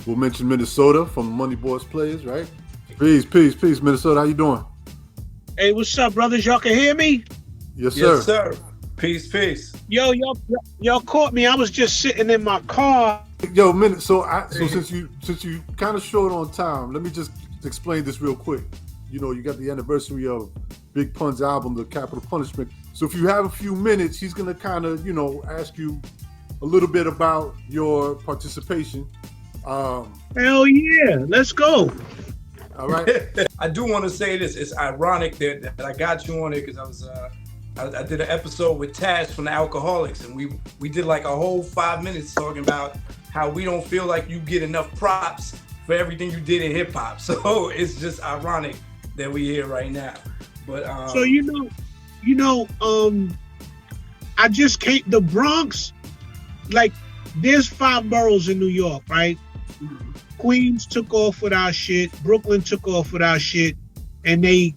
We'll mention Minnesota from Money Boys Players, right? Peace, Minnesota. How you doing? Hey, what's up, brothers? Y'all can hear me? Yes, sir. Yes, sir. Peace. Yo, y'all caught me. I was just sitting in my car. Yo, so since you kind of short on time, let me just explain this real quick. You know, you got the anniversary of Big Pun's album, The Capital Punishment. So if you have a few minutes, he's gonna kind of, ask you a little bit about your participation. Hell yeah, let's go. All right. I do want to say this. It's ironic that I got you on it because I did an episode with Taz from the Alcoholics, and we did like a whole 5 minutes talking about how we don't feel like you get enough props for everything you did in hip hop. So it's just ironic that we're here right now. But so I just came the Bronx. Like, there's 5 boroughs in New York, right? Queens took off with our shit. Brooklyn took off with our shit, and they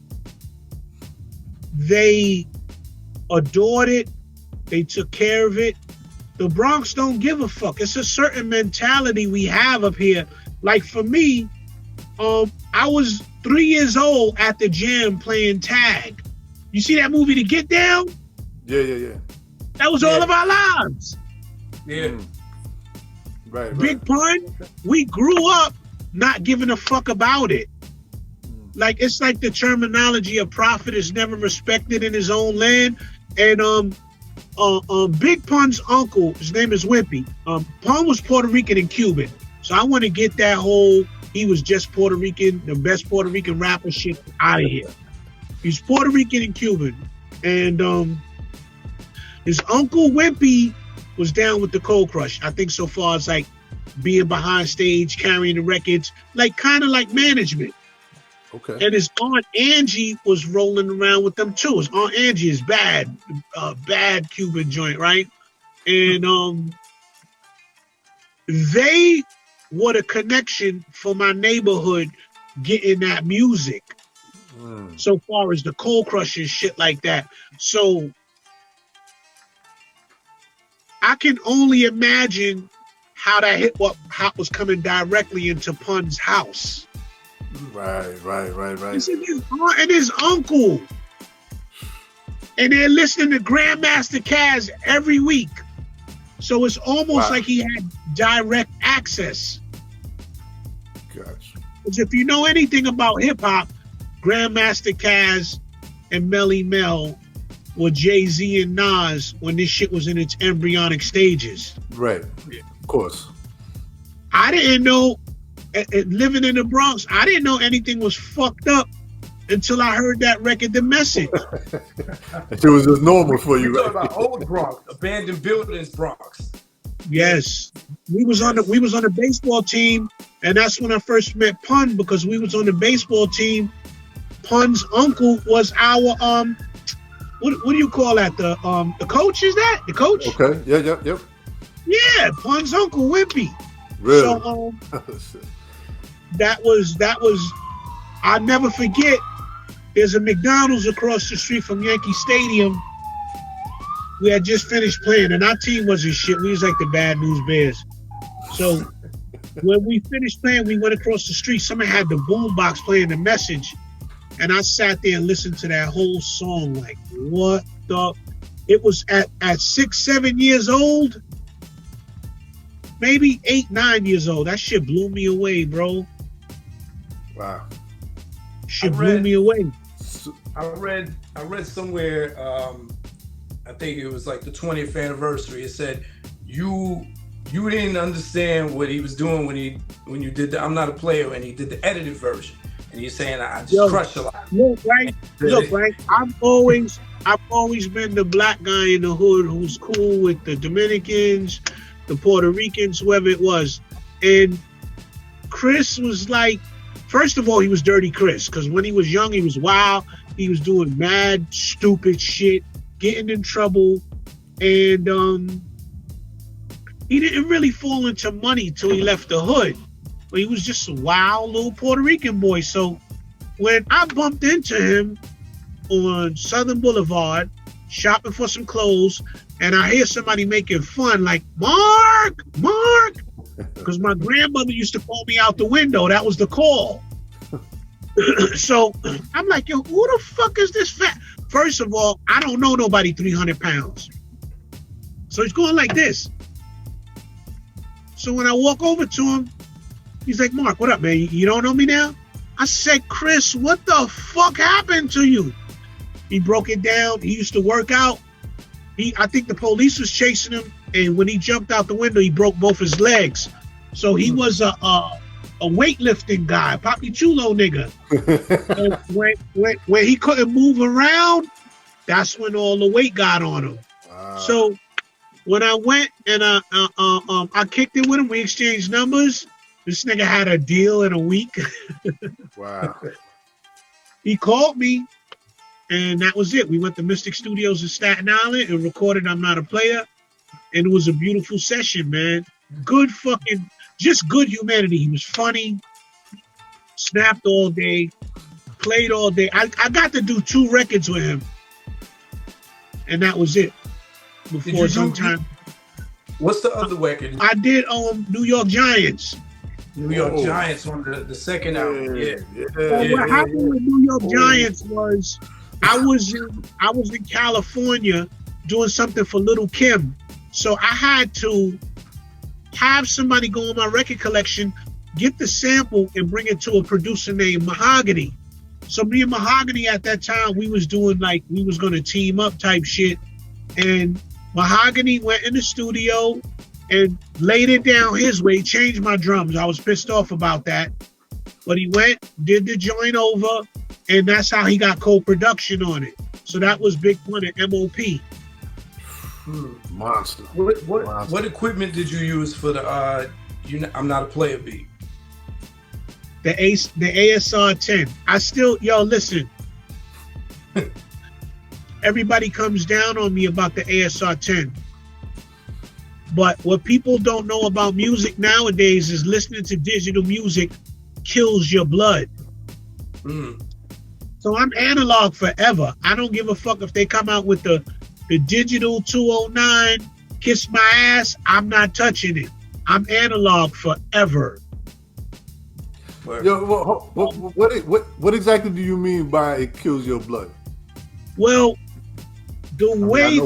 adored it. They took care of it. The Bronx don't give a fuck. It's a certain mentality we have up here. Like for me, I was 3 years old at the gym playing tag. You see that movie, The Get Down? Yeah. That was all of our lives. Yeah. Right. Big Pun, we grew up not giving a fuck about it. Like, it's like the terminology of prophet is never respected in his own land. And Big Pun's uncle, his name is Wimpy. Pun was Puerto Rican and Cuban. So I want to get that whole, he was just Puerto Rican, the best Puerto Rican rapper shit out of here. He's Puerto Rican and Cuban. And his uncle Wimpy was down with the Cold Crush. I think so far as like being behind stage, carrying the records, like kind of like management. Okay. And his aunt Angie was rolling around with them too. His aunt Angie is bad Cuban joint, right? And they were the connection for my neighborhood getting that music. So far as the Cold Crush and shit like that. So I can only imagine how that hip hop was coming directly into Pun's house. Right. It's his aunt and his uncle. And they're listening to Grandmaster Caz every week. So it's almost like he had direct access. Gotcha. Because if you know anything about hip hop, Grandmaster Caz and Melly Mel were Jay-Z and Nas when this shit was in its embryonic stages. Right. Of course. I didn't know, living in the Bronx, I didn't know anything was fucked up until I heard that record, The Message. It was just normal for you. You're talking about old Bronx, abandoned buildings Bronx. Yes. We was on the baseball team, and that's when I first met Pun, because we was on the baseball team. Pun's uncle was our what do you call that? The coach, is that? The coach? Okay. Yep. Yeah, Pun's uncle Wimpy. Really? So that was I'll never forget. There's a McDonald's across the street from Yankee Stadium. We had just finished playing, and our team wasn't shit. We was like the Bad News Bears. So when we finished playing, we went across the street. Someone had the boombox playing The Message, and I sat there and listened to that whole song. Like, what the? It was at 6, 7 years old, maybe 8, 9 years old. That shit blew me away, bro. Wow. Shit blew me away. I read somewhere, I think it was like the 20th anniversary. It said you didn't understand what he was doing when you did the I'm Not a Player, and he did the edited version. And he's saying I just crushed a lot. Look, right? I've always been the black guy in the hood who's cool with the Dominicans, the Puerto Ricans, whoever it was. And Chris was like, first of all, he was Dirty Chris, because when he was young, he was wild. He was doing mad, stupid shit, getting in trouble. And he didn't really fall into money till he left the hood. But he was just a wild little Puerto Rican boy. So when I bumped into him on Southern Boulevard, shopping for some clothes, and I hear somebody making fun, like, Mark! because my grandmother used to call me out the window. That was the call. So I'm like, yo, who the fuck is this fat? First of all, I don't know nobody 300 pounds. So he's going like this. So when I walk over to him, he's like, Mark, what up, man? You don't know me now? I said, Chris, what the fuck happened to you? He broke it down. He used to work out. I think the police was chasing him, and when he jumped out the window, he broke both his legs. So he was a weightlifting guy, Papi Chulo nigga. And when he couldn't move around, that's when all the weight got on him. So when I went and I kicked it with him, we exchanged numbers. This nigga had a deal in a week. Wow. He called me, and that was it. We went to Mystic Studios in Staten Island and recorded I'm Not a Player. And it was a beautiful session, man. Good fucking, just good humanity. He was funny, snapped all day, played all day. I got to do 2 records with him. And that was it. Before some time. What's the other record? I did New York Giants. New York Giants on the second album. What happened with New York Giants was I was in California doing something for Little Kim. So I had to have somebody go on my record collection, get the sample, and bring it to a producer named Mahogany. So me and Mahogany at that time, we was doing like, we was going to team up type shit. And Mahogany went in the studio and laid it down his way, changed my drums. I was pissed off about that. But he went, did the joint over, and that's how he got co-production on it. So that was Big Pun at MOP. Monster. What equipment did you use for the I'm Not a Player beat? The ASR 10. I still, listen. Everybody comes down on me about the ASR 10. But what people don't know about music nowadays is listening to digital music kills your blood. So I'm analog forever. I don't give a fuck if they come out with the digital 209, kiss my ass, I'm not touching it. I'm analog forever. Yo, what exactly do you mean by it kills your blood? Well, the way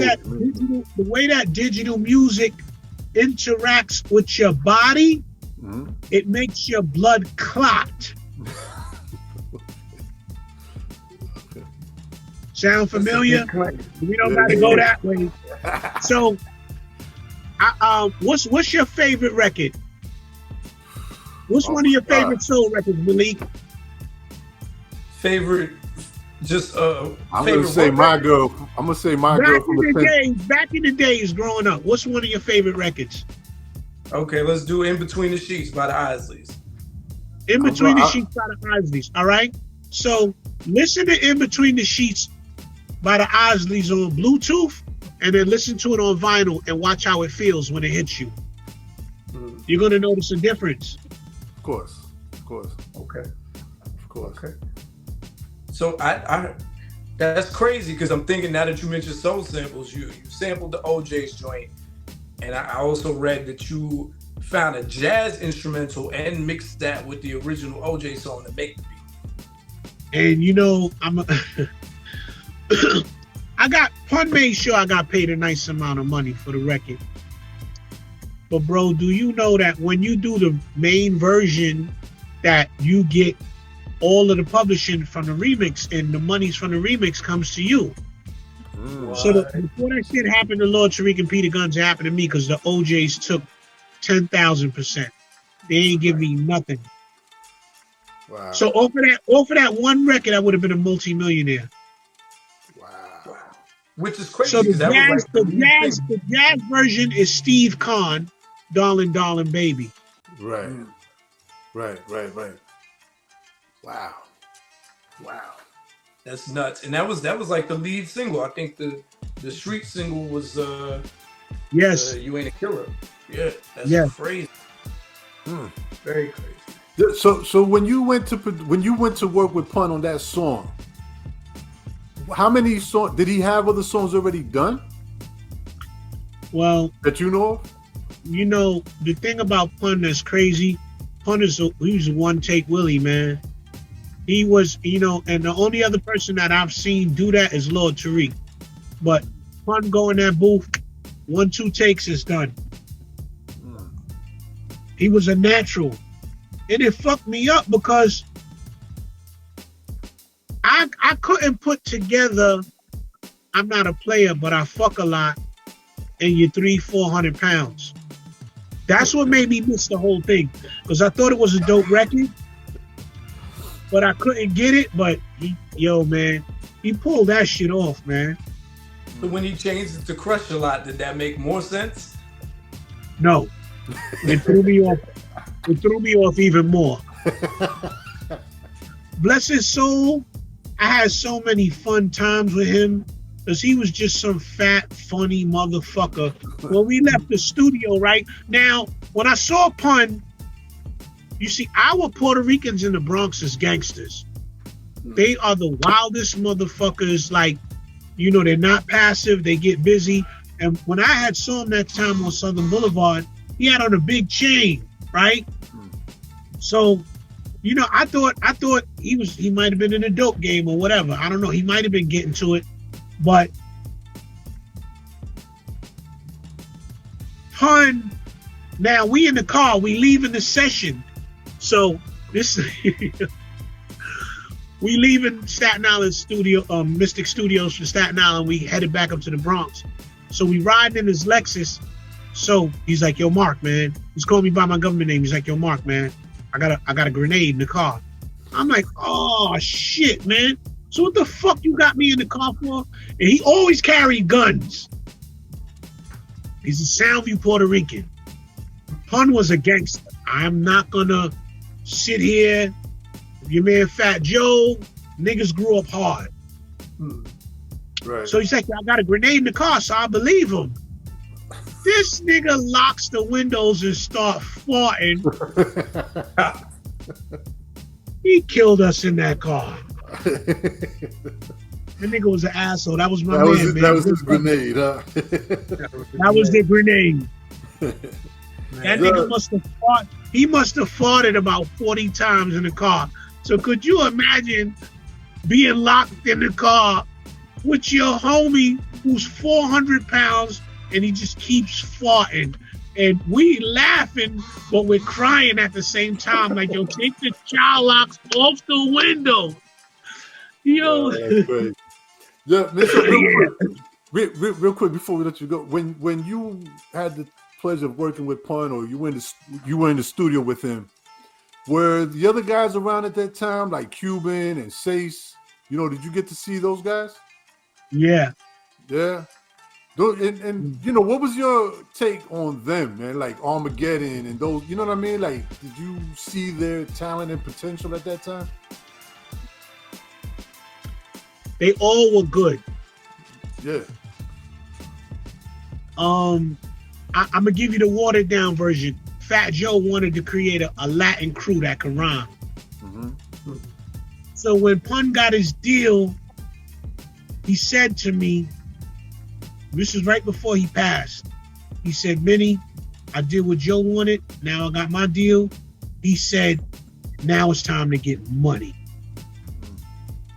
that digital music interacts with your body, it makes your blood clot. Sound familiar? We don't got to go that way. So, what's your favorite record? What's one of your favorite soul records, Malik? Favorite, just I'm gonna say My Girl. I'm gonna say My Girl from the days. Back in the days, growing up, what's one of your favorite records? Okay, let's do In Between the Sheets by the Isleys. In Between the Sheets by the Isleys. All right. So listen to In Between the Sheets by the Isleys on Bluetooth, and then listen to it on vinyl and watch how it feels when it hits you. You're gonna notice a difference. Of course. Okay. So I that's crazy because I'm thinking now that you mentioned soul samples, you sampled the OJ's joint, and I also read that you found a jazz instrumental and mixed that with the original OJ song to make the beat. And Pun made sure I got paid a nice amount of money for the record. But bro, do you know that when you do the main version, that you get all of the publishing from the remix, and the monies from the remix comes to you? So before that shit happened to Lord Tariq and Peter Guns, it happened to me because the OJs took 10,000%. They ain't give me nothing. Wow. So off of that one record, I would have been a multi-millionaire. Wow. Which is crazy. So the jazz version is Steve Kahn, Darling, Darling Baby. Right. Wow. That's nuts. And that was like the lead single. I think the street single was Yes. You Ain't a Killer. Yeah, that's crazy. Very crazy. So when you went to work with Pun on that song, how many songs did he have? Other songs already done? Well, that you know of? you know, the thing about Pun that's crazy, he was a one-take Willie, man. He was, you know, and the only other person that I've seen do that is Lord Tariq. But Pun go in that booth, 1-2 takes is done. He was a natural. And it fucked me up because I couldn't put together, I'm not a player, but I fuck a lot, and you're 300-400 pounds. That's what made me miss the whole thing. Because I thought it was a dope record, but I couldn't get it. But man, he pulled that shit off, man. So when he changed it to Crush a Lot, did that make more sense? No. It threw me off. It threw me off even more. Bless his soul. I had so many fun times with him because he was just some fat, funny motherfucker. When we left the studio, right? Now, when I saw Pun, you see, our Puerto Ricans in the Bronx is gangsters. They are the wildest motherfuckers. Like, you know, they're not passive. They get busy. And when I had saw him that time on Southern Boulevard, he had on a big chain, right? So, you know, I thought he might have been in a dope game or whatever. I don't know. He might have been getting to it, but Pun. Now we in the car. We leaving the session. So this we leaving Staten Island studio, Mystic Studios for Staten Island. We headed back up to the Bronx. So we riding in his Lexus. So he's like, "Yo, Mark, man." He's calling me by my government name. He's like, "Yo, Mark, man, I got a grenade in the car." I'm like, "Oh shit, man. So what the fuck you got me in the car for?" And he always carried guns. He's a Soundview Puerto Rican. Pun was a gangster. I'm not gonna sit here. Your man Fat Joe, niggas grew up hard. Right. So he's like, "I got a grenade in the car," so I believe him. This nigga locks the windows and start farting. He killed us in that car. The nigga was an asshole. That was my man. That was his grenade, huh? That was the grenade. That nigga must have fought. He must have farted about 40 times in the car. So could you imagine being locked in the car with your homie who's 400 pounds and he just keeps farting? And we laughing, but we're crying at the same time. Like, yo, take the child locks off the window. Yo. That's great. Yeah, listen, real quick before we let you go. When you had the pleasure of working with Pun, or you were in the studio with him, were the other guys around at that time, like Cuban and Sace? You know, did you get to see those guys? Yeah. Yeah. And you know, what was your take on them, man? Like Armageddon and those, you know what I mean? Like, did you see their talent and potential at that time? They all were good. Yeah. I'm gonna give you the watered down version. Fat Joe wanted to create a Latin crew that can rhyme. Mm-hmm. So when Pun got his deal, he said to me, this is right before he passed. He said, "Minnie, I did what Joe wanted. Now I got my deal." He said, "Now it's time to get money."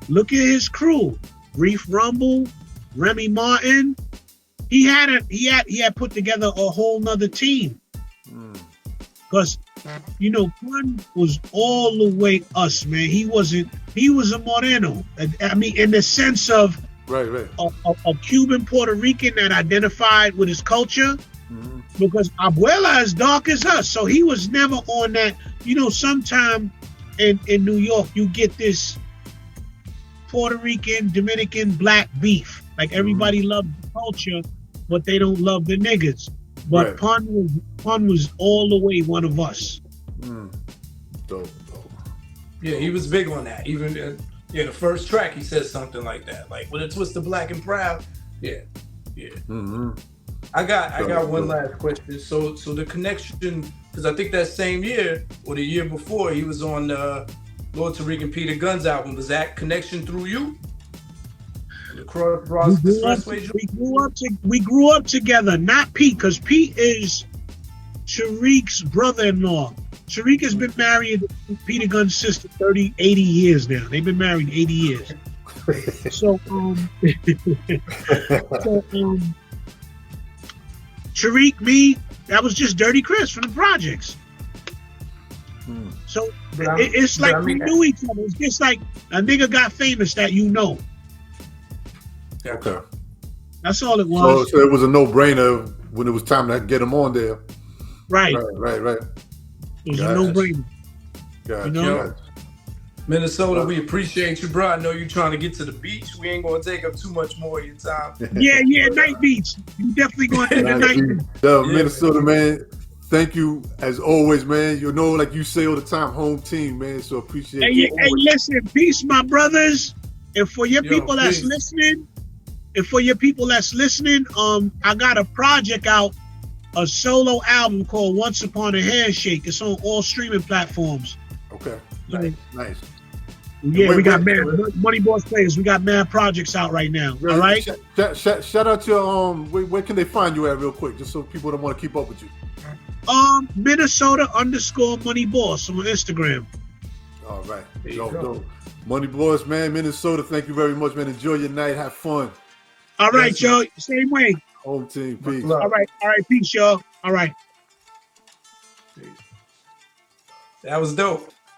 Look at his crew: Reef Rumble, Remy Martin. He had put together a whole nother team. Because, you know, Pun was all the way us, man. He was a Moreno. I mean, in the sense of right. A Cuban Puerto Rican that identified with his culture. Mm-hmm. Because Abuela is dark as us. So he was never on that. You know, sometime in New York, you get this Puerto Rican, Dominican, black beef. Like, everybody loves the culture, but they don't love the niggas. But right. Pun was all the way one of us. Dope. Yeah, he was big on that. Even the first track, he says something like that. Like, with a twist of black and proud. Yeah. Mm-hmm. I got one last question. So the connection, because I think that same year or the year before, he was on Lord Tariq and Peter Guns album. Was that connection through you? We grew up together, not Pete, because Pete is Tariq's brother-in-law. Tariq has been married to Peter Gunn's sister 80 years now. They've been married 80 years. So, Tariq, me, that was just Dirty Chris from the projects. So it's like we knew each other. It's just like a nigga got famous that you know. Okay. That's all it was. So it was a no-brainer when it was time to get him on there. Right. Right. It was a no-brainer. Gotcha. You know? Minnesota, we appreciate you, bro. I know you're trying to get to the beach. We ain't gonna take up too much more of your time. Yeah, Night Beach. You definitely going to the Night Beach. Minnesota, man. Thank you as always, man. You know, like you say all the time, home team, man. So appreciate you. Hey, listen, peace, my brothers. And for your people that's listening, I got a project out, a solo album called Once Upon a Handshake. It's on all streaming platforms. Okay. Nice. Yeah, we got Money Boss Players. We got mad projects out right now. All right. Shout out to where can they find you at real quick, just so people don't want to keep up with you. Minnesota_Money Boss on Instagram. All right. Dope. Money Boss, man. Minnesota. Thank you very much, man. Enjoy your night. Have fun. All right, y'all. Same way. Home team. Peace. All right. Peace, y'all. All right. That was dope.